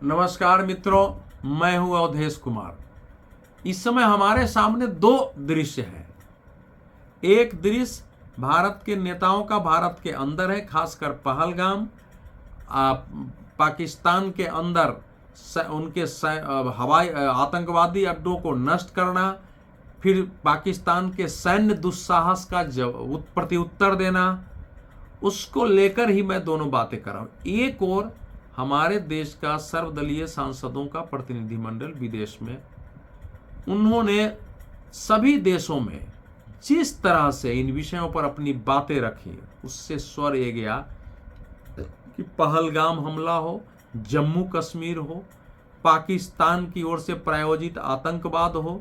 नमस्कार मित्रों, मैं हूं अवधेश कुमार। इस समय हमारे सामने दो दृश्य हैं। एक दृश्य भारत के नेताओं का भारत के अंदर है, खासकर पहलगाम, पाकिस्तान के अंदर उनके हवाई आतंकवादी अड्डों को नष्ट करना, फिर पाकिस्तान के सैन्य दुस्साहस का प्रत्युत्तर देना, उसको लेकर ही मैं दोनों बातें कर रहा हूं। एक और हमारे देश का सर्वदलीय सांसदों का प्रतिनिधिमंडल विदेश में, उन्होंने सभी देशों में जिस तरह से इन विषयों पर अपनी बातें रखी, उससे स्वर ये गया कि पहलगाम हमला हो, जम्मू कश्मीर हो, पाकिस्तान की ओर से प्रायोजित आतंकवाद हो,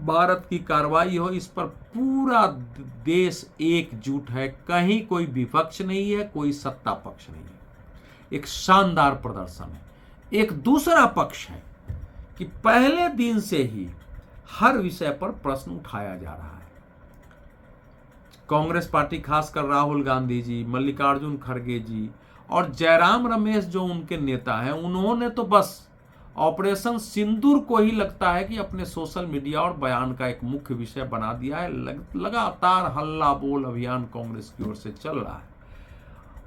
भारत की कार्रवाई हो, इस पर पूरा देश एकजुट है। कहीं कोई विपक्ष नहीं है, कोई सत्ता पक्ष नहीं है। एक शानदार प्रदर्शन है। एक दूसरा पक्ष है कि पहले दिन से ही हर विषय पर प्रश्न उठाया जा रहा है। कांग्रेस पार्टी, खासकर राहुल गांधी जी, मल्लिकार्जुन खड़गे जी और जयराम रमेश जो उनके नेता हैं, उन्होंने तो बस ऑपरेशन सिंदूर को ही लगता है कि अपने सोशल मीडिया और बयान का एक मुख्य विषय बना दिया है। लगातार हल्ला बोल अभियान कांग्रेस की ओर से चल रहा है।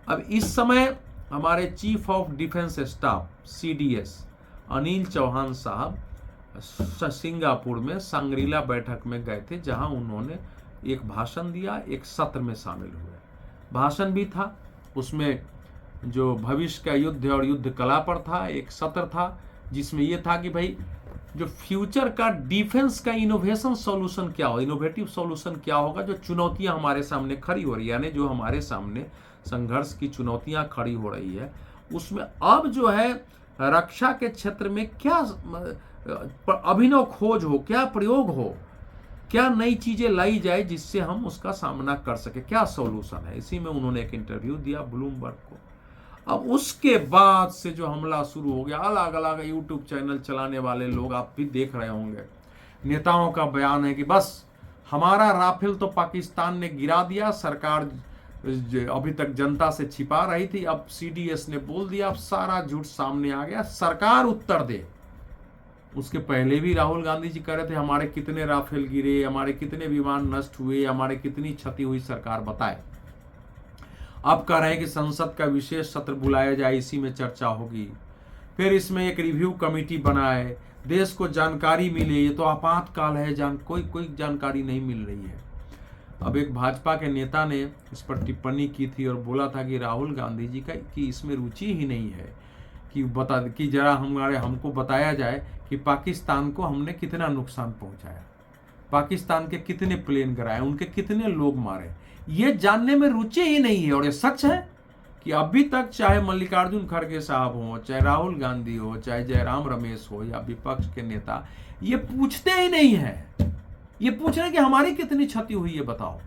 अब इस समय हमारे chief of defence staff CDS Anil Chauhan साहब सिंगापुर में सांग्रीला बैठक में गए थे, जहां उन्होंने एक भाषण दिया, एक सत्र में शामिल हुए। भाषण भी था, उसमें जो भविष्य का युद्ध और युद्ध कला पर था, एक सत्र था जिसमें यह था कि भाई जो फ्यूचर का डिफेंस का इनोवेशन सॉल्यूशन क्या हो, इनोवेटिव सॉल्यूशन क्या होगा, जो चुनौतियां हमारे सामने खड़ी हो रही है, यानी जो हमारे सामने संघर्ष की चुनौतियां खड़ी हो रही है, उसमें अब जो है रक्षा के क्षेत्र में क्या अभिनव खोज हो, क्या प्रयोग हो, क्या नई चीजें लाई जाए जिससे हम उसका सामना कर सके, क्या सॉल्यूशन है। इसी में उन्होंने एक इंटरव्यू दिया ब्लूमबर्ग को। अब उसके बाद से जो हमला शुरू हो गया, अलग अलग यूट्यूब चैनल चलाने वाले लोग, आप भी देख रहे होंगे, नेताओं का बयान है कि बस हमारा राफेल तो पाकिस्तान ने गिरा दिया, सरकार अभी तक जनता से छिपा रही थी, अब CDS ने बोल दिया, अब सारा झूठ सामने आ गया, सरकार उत्तर दे। उसके पहले भी राहुल गांधी जी कह रहे थे हमारे कितने राफेल गिरे, हमारे कितने विमान नष्ट हुए, हमारे कितनी क्षति हुई, सरकार बताए। अब कह रहे हैं कि संसद का विशेष सत्र बुलाया जाए, इसी में चर्चा होगी, फिर इसमें एक रिव्यू कमेटी बनाए, देश को जानकारी मिले। ये तो आपातकाल है, कोई जानकारी नहीं मिल रही है। अब एक भाजपा के नेता ने इस पर टिप्पणी की थी और बोला था कि राहुल गांधी जी का कि इसमें रुचि ही नहीं है कि जरा हमको बताया जाए कि पाकिस्तान को हमने कितना नुकसान पहुंचाया, पाकिस्तान के कितने प्लेन गिराए, उनके कितने लोग मारे, ये जानने में रुचि ही नहीं है। और ये सच है कि अभी तक चाहे मल्लिकार्जुन खड़गे साहब हो, चाहे राहुल गांधी हो, चाहे जयराम रमेश हो या विपक्ष के नेता, ये पूछते ही नहीं है। ये पूछ रहे कि हमारी कितनी क्षति हुई है बताओ।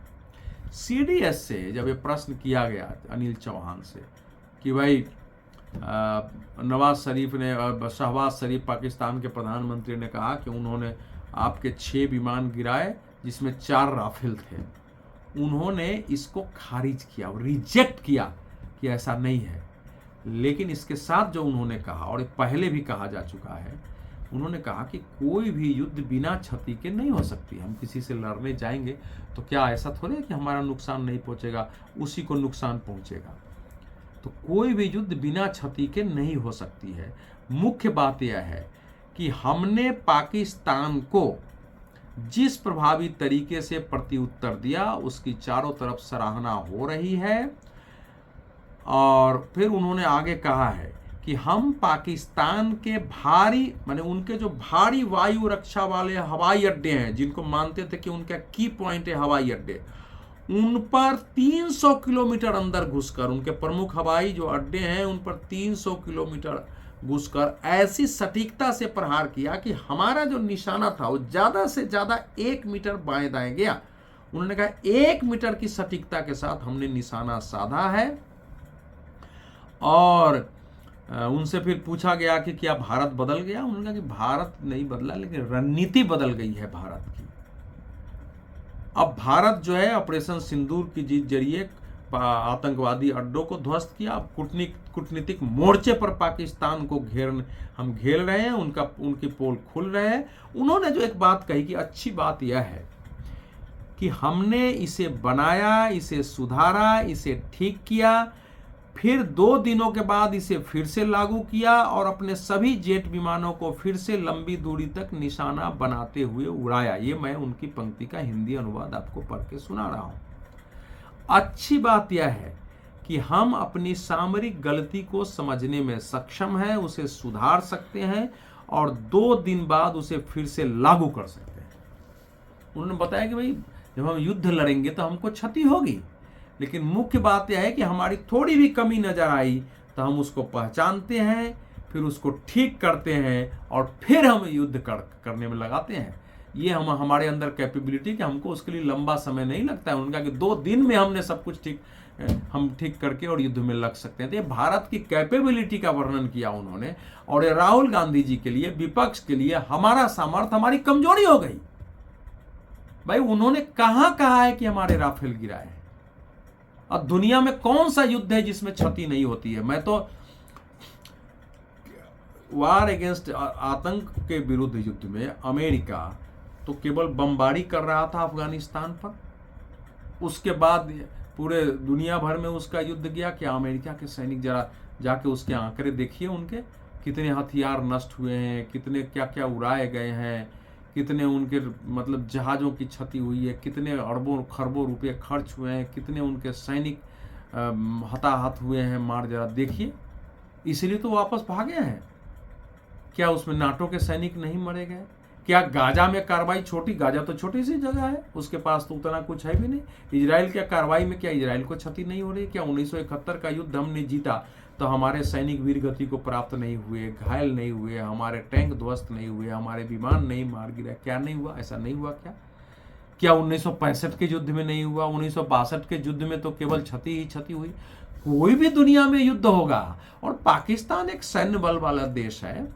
CDS से जब ये प्रश्न किया गया अनिल चौहान से कि भाई नवाज शरीफ ने, शहबाज शरीफ पाकिस्तान के प्रधानमंत्री ने कहा कि उन्होंने आपके 6 विमान गिराए जिसमें 4 राफेल थे, उन्होंने इसको खारिज किया और रिजेक्ट किया कि ऐसा नहीं है। लेकिन इसके साथ जो उन्होंने कहा, और पहले भी कहा जा चुका है, उन्होंने कहा कि कोई भी युद्ध बिना क्षति के नहीं हो सकती। हम किसी से लड़ने जाएंगे तो क्या ऐसा थोड़े है कि हमारा नुकसान नहीं पहुंचेगा, उसी को नुकसान पहुंचेगा। तो कोई भी युद्ध बिना क्षति के नहीं हो सकती है। मुख्य बात यह है कि हमने पाकिस्तान को जिस प्रभावी तरीके से प्रत्युत्तर दिया, उसकी चारों तरफ सराहना हो रही है। और फिर उन्होंने आगे कहा है कि हम पाकिस्तान के भारी, माने उनके जो भारी वायु रक्षा वाले हवाई अड्डे हैं, जिनको मानते थे कि उनका की पॉइंट है हवाई अड्डे, उन पर 300 किलोमीटर अंदर घुसकर, उनके प्रमुख हवाई जो अड्डे हैं उन पर 300 किलोमीटर घुसकर ऐसी सटीकता से प्रहार किया कि हमारा जो निशाना था वो ज्यादा से ज्यादा 1 मीटर बाएं दाएं गया। उन्होंने कहा 1 मीटर की सटीकता के साथ हमने निशाना साधा है। और उनसे फिर पूछा गया कि क्या भारत बदल गया। उन्होंने कहा कि भारत नहीं बदला, लेकिन रणनीति बदल गई है भारत की। अब भारत जो है ऑपरेशन सिंदूर के जरिए आतंकवादी अड्डों को ध्वस्त किया। अब कूटनीतिक मोर्चे पर पाकिस्तान को हम घेर रहे हैं, उनकी पोल खुल रहे हैं। उन्होंने जो एक बात कही कि अच्छी बात यह है कि हमने इसे बनाया, इसे सुधारा, इसे ठीक किया, फिर 2 दिनों के बाद इसे फिर से लागू किया और अपने सभी जेट विमानों को फिर से लंबी दूरी तक निशाना बनाते हुए उड़ाया। ये मैं उनकी पंक्ति का हिंदी अनुवाद आपको पढ़ के सुना रहा हूं। अच्छी बात यह है कि हम अपनी सामरिक गलती को समझने में सक्षम हैं, उसे सुधार सकते हैं और 2 दिन बाद उसे फिर से लागू कर सकते हैं। उन्होंने बताया कि भाई जब हम युद्ध लड़ेंगे तो हमको क्षति होगी, लेकिन मुख्य बात यह है कि हमारी थोड़ी भी कमी नजर आई तो हम उसको पहचानते हैं, फिर उसको ठीक करते हैं और फिर हम युद्ध करने में लगाते हैं। ये हमारे अंदर कैपेबिलिटी कि हमको उसके लिए लंबा समय नहीं लगता है। उनका कि 2 दिन में हमने सब कुछ ठीक करके और युद्ध में लग सकते हैं। तो ये भारत की कैपेबिलिटी का वर्णन किया उन्होंने। और ये राहुल गांधी जी के लिए, विपक्ष के लिए हमारा सामर्थ्य हमारी कमजोरी हो गई। भाई उन्होंने कहां कहा है कि हमारे राफेल गिराए हैं? अब दुनिया में कौन सा युद्ध है जिसमें क्षति नहीं होती है? मैं तो वार अगेंस्ट आतंक के विरुद्ध युद्ध में अमेरिका तो केवल बमबारी कर रहा था अफगानिस्तान पर, उसके बाद पूरे दुनिया भर में उसका युद्ध गया। क्या अमेरिका के सैनिक, जरा जाके उसके आंकड़े देखिए, उनके कितने हथियार नष्ट हुए हैं, कितने क्या क्या उड़ाए गए हैं, कितने उनके मतलब जहाज़ों की क्षति हुई है, कितने अरबों खरबों रुपए खर्च हुए हैं, कितने उनके सैनिक हताहत हुए हैं, मार, जरा देखिए। इसलिए तो वापस भागे हैं। क्या उसमें नाटो के सैनिक नहीं मरे गए? क्या गाजा में कार्रवाई छोटी, गाजा तो छोटी सी जगह है, उसके पास तो उतना कुछ है भी नहीं। इजराइल के कार्रवाई में क्या इजराइल को क्षति नहीं हो रही? क्या 1971 का युद्ध हमने जीता तो हमारे सैनिक वीर गति को प्राप्त नहीं हुए, घायल नहीं हुए, हमारे टैंक ध्वस्त नहीं हुए, हमारे विमान नहीं मार गिरा? क्या नहीं हुआ? ऐसा नहीं हुआ क्या? क्या 1965 के युद्ध में नहीं हुआ? 1962 के युद्ध में तो केवल क्षति ही क्षति हुई। कोई भी दुनिया में युद्ध होगा, और पाकिस्तान एक सैन्य बल वाला देश है,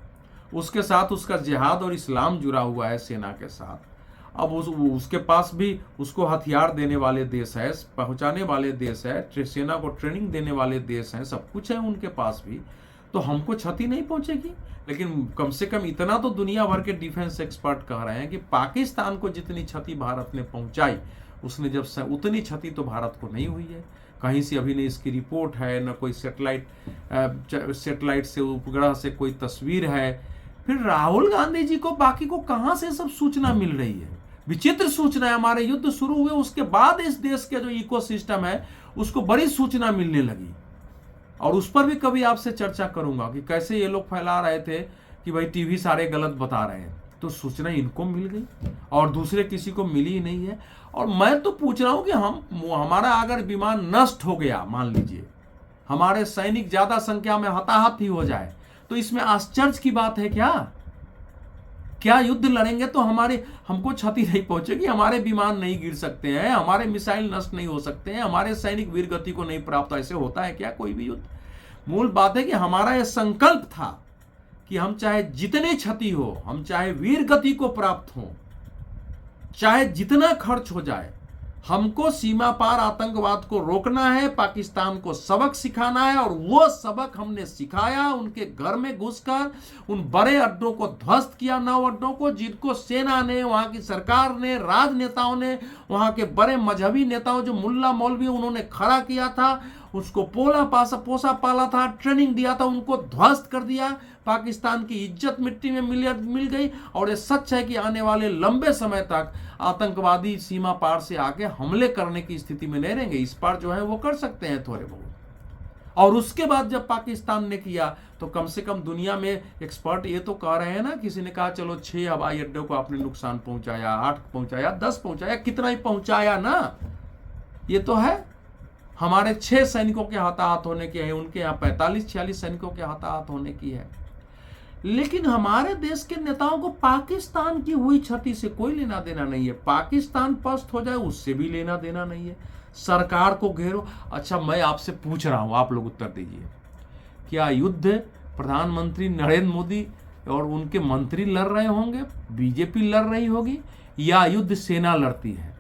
उसके साथ उसका जिहाद और इस्लाम जुड़ा हुआ है सेना के साथ। अब उसके पास भी उसको हथियार देने वाले देश है, पहुंचाने वाले देश है, सेना को ट्रेनिंग देने वाले देश हैं, सब कुछ है उनके पास भी। तो हमको क्षति नहीं पहुंचेगी। लेकिन कम से कम इतना तो दुनिया भर के डिफेंस एक्सपर्ट कह रहे हैं कि पाकिस्तान को जितनी क्षति भारत ने पहुंचाई, उसने जब उतनी क्षति तो भारत को नहीं हुई है। कहीं से अभी नहीं इसकी रिपोर्ट है, न कोई सेटेलाइट से, उपग्रह से कोई तस्वीर है। फिर राहुल गांधी जी को बाकी को कहां से सब सूचना मिल रही है? विचित्र सूचना है। हमारे युद्ध शुरू हुए उसके बाद इस देश के जो इकोसिस्टम है उसको बड़ी सूचना मिलने लगी, और उस पर भी कभी आपसे चर्चा करूंगा कि कैसे ये लोग फैला रहे थे कि भाई टीवी सारे गलत बता रहे हैं। तो सूचना इनको मिल गई और दूसरे किसी को मिली ही नहीं है। और मैं तो पूछ रहा हूं कि हमारा अगर विमान नष्ट हो गया, मान लीजिए हमारे सैनिक ज्यादा संख्या में हताहत ही हो जाए, तो इसमें आश्चर्य की बात है क्या? क्या युद्ध लड़ेंगे तो हमको क्षति नहीं पहुंचेगी? हमारे विमान नहीं गिर सकते हैं, हमारे मिसाइल नष्ट नहीं हो सकते हैं, हमारे सैनिक वीर गति को नहीं प्राप्त? ऐसे होता है क्या कोई भी युद्ध? मूल बात है कि हमारा यह संकल्प था कि हम चाहे जितने क्षति हो, हम चाहे वीर गति को प्राप्त हो, चाहे जितना खर्च हो जाए, हमको सीमा पार आतंकवाद को रोकना है, पाकिस्तान को सबक सिखाना है। और वो सबक हमने सिखाया। उनके घर में घुसकर उन बड़े अड्डों को ध्वस्त किया, 9 अड्डों को, जिनको सेना ने, वहां की सरकार ने, राजनेताओं ने, वहां के बड़े मजहबी नेताओं जो मुल्ला मौलवी उन्होंने खड़ा किया था, उसको पोसा पाला था, ट्रेनिंग दिया था, उनको ध्वस्त कर दिया। पाकिस्तान की इज्जत मिट्टी में मिल गई। और ये सच है कि आने वाले लंबे समय तक आतंकवादी सीमा पार से आके हमले करने की स्थिति में नहीं रहेंगे। इस पार जो है वो कर सकते हैं थोड़े बहुत। और उसके बाद जब पाकिस्तान ने किया तो कम से कम दुनिया में एक्सपर्ट ये तो कह रहे हैं ना, किसी ने कहा चलो 6 हवाई अड्डों को आपने नुकसान पहुंचाया, 8 पहुंचाया, 10 पहुंचाया, कितना ही पहुंचाया ना, ये तो है। हमारे 6 सैनिकों के हताहत होने की है, उनके यहाँ 45-46 सैनिकों के हताहत होने की है। लेकिन हमारे देश के नेताओं को पाकिस्तान की हुई क्षति से कोई लेना देना नहीं है। पाकिस्तान पस्त हो जाए उससे भी लेना देना नहीं है। सरकार को घेरो। अच्छा, मैं आपसे पूछ रहा हूं, आप लोग उत्तर दीजिए। क्या युद्ध प्रधानमंत्री नरेंद्र मोदी और उनके मंत्री लड़ रहे होंगे, बीजेपी लड़ रही होगी, या युद्ध सेना लड़ती है?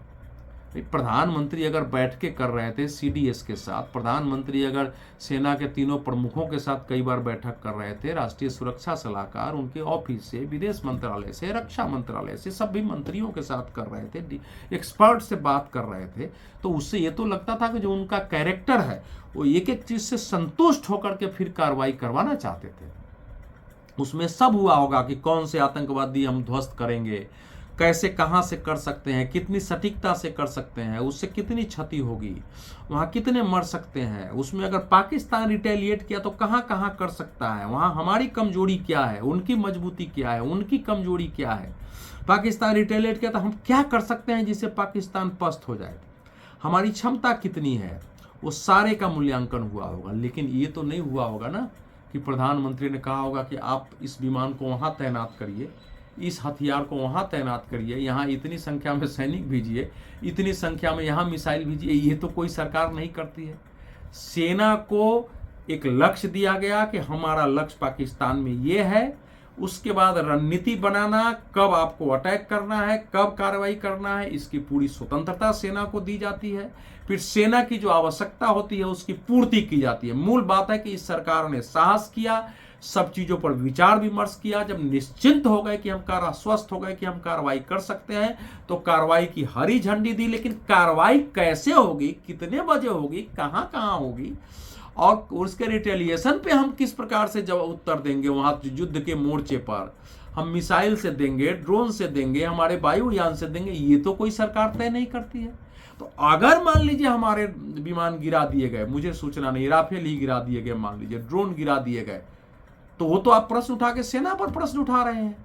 प्रधानमंत्री अगर बैठ के कर रहे थे सीडीएस के साथ, प्रधानमंत्री अगर सेना के तीनों प्रमुखों के साथ कई बार बैठक कर रहे थे, राष्ट्रीय सुरक्षा सलाहकार उनके ऑफिस से, विदेश मंत्रालय से, रक्षा मंत्रालय से, सभी मंत्रियों के साथ कर रहे थे, एक्सपर्ट से बात कर रहे थे, तो उससे ये तो लगता था कि जो उनका कैरेक्टर है वो एक एक चीज से संतुष्ट होकर के फिर कार्रवाई करवाना चाहते थे। उसमें सब हुआ होगा कि कौन से आतंकवादी हम ध्वस्त करेंगे, कैसे कहां से कर सकते हैं, कितनी सटीकता से कर सकते हैं, उससे कितनी क्षति होगी, वहां कितने मर सकते हैं, उसमें अगर पाकिस्तान रिटेलिएट किया तो कहां कहां कर सकता है, वहां हमारी कमजोरी क्या है, उनकी मजबूती क्या है, उनकी कमजोरी क्या है, पाकिस्तान रिटेलिएट किया तो हम क्या कर सकते हैं जिससे पाकिस्तान पस्त हो जाए, हमारी क्षमता कितनी है, वो सारे का मूल्यांकन हुआ होगा। लेकिन ये तो नहीं हुआ होगा ना कि प्रधानमंत्री ने कहा होगा कि आप इस विमान को वहां तैनात करिए, इस हथियार को वहां तैनात करिए, यहाँ इतनी संख्या में सैनिक भेजिए, इतनी संख्या में यहाँ मिसाइल भेजिए। ये तो कोई सरकार नहीं करती है। सेना को एक लक्ष्य दिया गया कि हमारा लक्ष्य पाकिस्तान में ये है, उसके बाद रणनीति बनाना, कब आपको अटैक करना है, कब कार्रवाई करना है, इसकी पूरी स्वतंत्रता सेना को दी जाती है। फिर सेना की जो आवश्यकता होती है उसकी पूर्ति की जाती है। मूल बात है कि इस सरकार ने साहस किया, सब चीजों पर विचार विमर्श किया, जब निश्चिंत हो गए कि हम आश्वस्त हो गए कि हम कार्रवाई कर सकते हैं, तो कार्रवाई की हरी झंडी दी। लेकिन कार्रवाई कैसे होगी, कितने बजे होगी, कहां कहां होगी, और उसके रिटेलिएशन पे हम किस प्रकार से जब उत्तर देंगे, वहां युद्ध के मोर्चे पर हम मिसाइल से देंगे, ड्रोन से देंगे, हमारे वायुयान से देंगे, ये तो कोई सरकार तय नहीं करती है। तो अगर मान लीजिए हमारे विमान गिरा दिए गए, मुझे सूचना नहीं, राफेल ही गिरा दिए गए, मान लीजिए ड्रोन गिरा दिए गए, तो वो तो आप प्रश्न उठा के सेना पर प्रश्न उठा रहे हैं,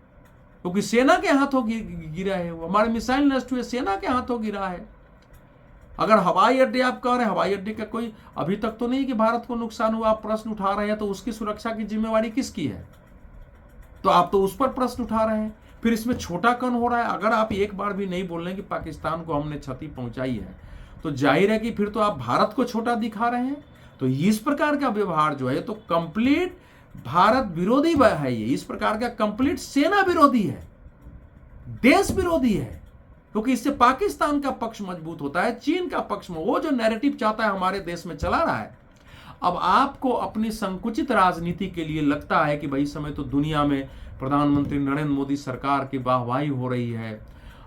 क्योंकि सेना के हाथों गिरा है वो। हमारे मिसाइल नष्ट हुए, सेना के हाथों गिरा है। अगर हवाई अड्डे आप कह रहे हैं, हवाई अड्डे का कोई अभी तक तो नहीं कि भारत को नुकसान हुआ, आप प्रश्न उठा रहे हैं, तो उसकी सुरक्षा की जिम्मेवारी किसकी है? तो आप तो उस पर प्रश्न उठा रहे हैं। फिर इसमें छोटा कन हो रहा है। अगर आप एक बार भी नहीं बोल रहे हैं कि पाकिस्तान को हमने क्षति पहुंचाई है, तो जाहिर है कि फिर तो आप भारत को छोटा दिखा रहे हैं। तो इस प्रकार का व्यवहार जो है तो कंप्लीट भारत विरोधी है। ये इस प्रकार का कंप्लीट सेना विरोधी है, देश विरोधी है, क्योंकि इससे पाकिस्तान का पक्ष मजबूत होता है, चीन का पक्ष में वो जो नैरेटिव चाहता है हमारे देश में चला रहा है। अब आपको अपनी संकुचित राजनीति के लिए लगता है कि भाई इस समय तो दुनिया में प्रधानमंत्री नरेंद्र मोदी सरकार की वाहवाही हो रही है,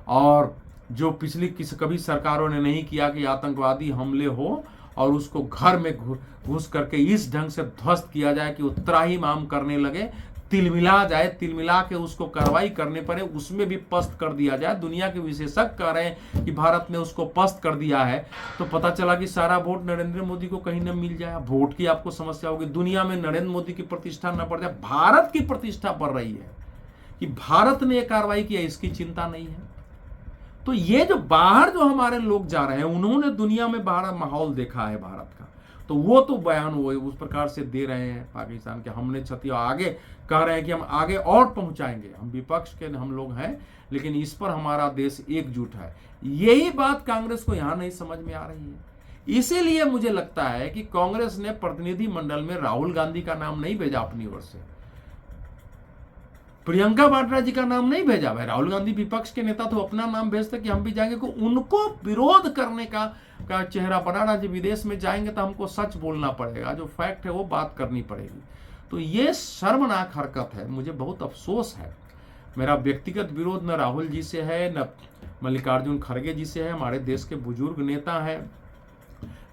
और जो पिछली कभी सरकारों ने नहीं किया कि आतंकवादी हमले हो और उसको घर में घुस करके इस ढंग से ध्वस्त किया जाए कि वो त्राहिमाम करने लगे, तिलमिला जाए, तिलमिला के उसको कार्रवाई करने पड़े, उसमें भी पस्त कर दिया जाए। दुनिया के विशेषज्ञ कह रहे हैं कि भारत ने उसको पस्त कर दिया है, तो पता चला कि सारा वोट नरेंद्र मोदी को कहीं न मिल जाए। वोट की आपको समस्या होगी, दुनिया में नरेंद्र मोदी की प्रतिष्ठा न बढ़ जाए, भारत की प्रतिष्ठा बढ़ रही है कि भारत ने यह कार्रवाई किया, इसकी चिंता नहीं है। तो ये जो बाहर जो हमारे लोग जा रहे हैं, उन्होंने दुनिया में बाहर माहौल देखा है भारत का, तो वो तो बयान वो उस प्रकार से दे रहे हैं पाकिस्तान के, हमने क्षति, आगे कह रहे हैं कि हम आगे और पहुंचाएंगे, हम विपक्ष के हम लोग हैं, लेकिन इस पर हमारा देश एकजुट है। यही बात कांग्रेस को यहां नहीं समझ में आ रही है। इसीलिए मुझे लगता है कि कांग्रेस ने प्रतिनिधि मंडल में राहुल गांधी का नाम नहीं भेजा अपनी ओर से, प्रियंका वाड्रा जी का नाम नहीं भेजा। भाई राहुल गांधी विपक्ष के नेता तो अपना नाम भेजते कि हम भी जाएंगे, को उनको विरोध करने का चेहरा बनाना। जब विदेश में जाएंगे तो हमको सच बोलना पड़ेगा, जो फैक्ट है वो बात करनी पड़ेगी। तो ये शर्मनाक हरकत है, मुझे बहुत अफसोस है। मेरा व्यक्तिगत विरोध न राहुल जी से है, न मल्लिकार्जुन खड़गे जी से है, हमारे देश के बुजुर्ग नेता है,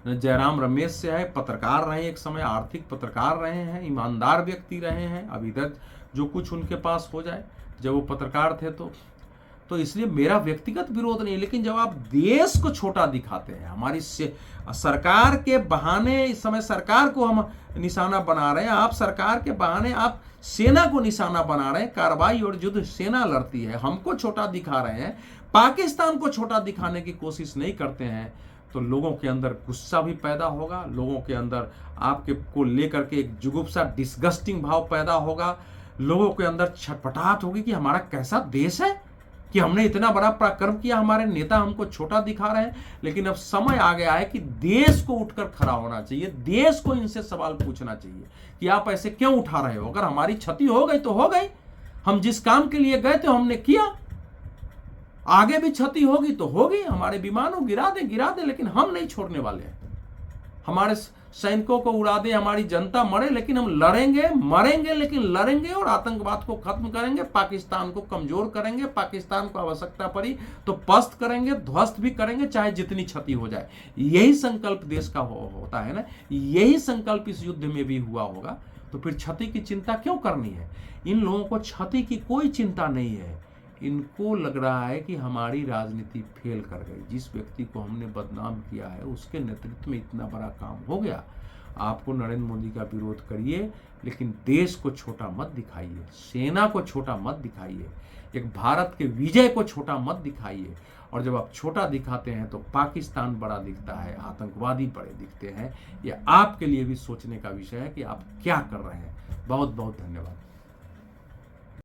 न जयराम रमेश से है। पत्रकार रहे, एक समय आर्थिक पत्रकार रहे हैं, ईमानदार व्यक्ति रहे हैं। अभी तक जो कुछ उनके पास हो जाए, जब वो पत्रकार थे तो इसलिए मेरा व्यक्तिगत विरोध नहीं। लेकिन जब आप देश को छोटा दिखाते हैं, हमारी सरकार के बहाने, इस समय सरकार को हम निशाना बना रहे हैं, आप सरकार के बहाने आप सेना को निशाना बना रहे हैं, कार्रवाई और युद्ध सेना लड़ती है, हमको छोटा दिखा रहे हैं, पाकिस्तान को छोटा दिखाने की कोशिश नहीं करते हैं, तो लोगों के अंदर गुस्सा भी पैदा होगा, लोगों के अंदर आपके को लेकर के एक जुगुप्सा, डिस्गस्टिंग भाव पैदा होगा, लोगों के अंदर छटपटाहट होगी कि हमारा कैसा देश है कि हमने इतना बड़ा पराक्रम किया, हमारे नेता हमको छोटा दिखा रहे हैं। लेकिन अब समय आ गया है कि देश को उठकर खड़ा होना चाहिए, देश को इनसे सवाल पूछना चाहिए कि आप ऐसे क्यों उठा रहे हो। अगर हमारी क्षति हो गई तो हो गई, हम जिस काम के लिए गए थे हमने किया, आगे भी क्षति होगी तो होगी, हमारे विमानों गिरा दे, लेकिन हम नहीं छोड़ने वाले हैं। हमारे सैनिकों को उड़ा दे, हमारी जनता मरे, लेकिन हम लड़ेंगे, मरेंगे लेकिन लड़ेंगे और आतंकवाद को खत्म करेंगे, पाकिस्तान को कमजोर करेंगे, पाकिस्तान को आवश्यकता पड़ी तो पस्त करेंगे, ध्वस्त भी करेंगे, चाहे जितनी क्षति हो जाए। यही संकल्प देश का होता है ना, यही संकल्प इस युद्ध में भी हुआ होगा। तो फिर क्षति की चिंता क्यों करनी है? इन लोगों को क्षति की कोई चिंता नहीं है। इनको लग रहा है कि हमारी राजनीति फेल कर गई, जिस व्यक्ति को हमने बदनाम किया है उसके नेतृत्व में इतना बड़ा काम हो गया। आपको नरेंद्र मोदी का विरोध करिए, लेकिन देश को छोटा मत दिखाइए, सेना को छोटा मत दिखाइए, एक भारत के विजय को छोटा मत दिखाइए। और जब आप छोटा दिखाते हैं तो पाकिस्तान बड़ा दिखता है, आतंकवादी बड़े दिखते हैं। ये आपके लिए भी सोचने का विषय है कि आप क्या कर रहे हैं। बहुत बहुत धन्यवाद।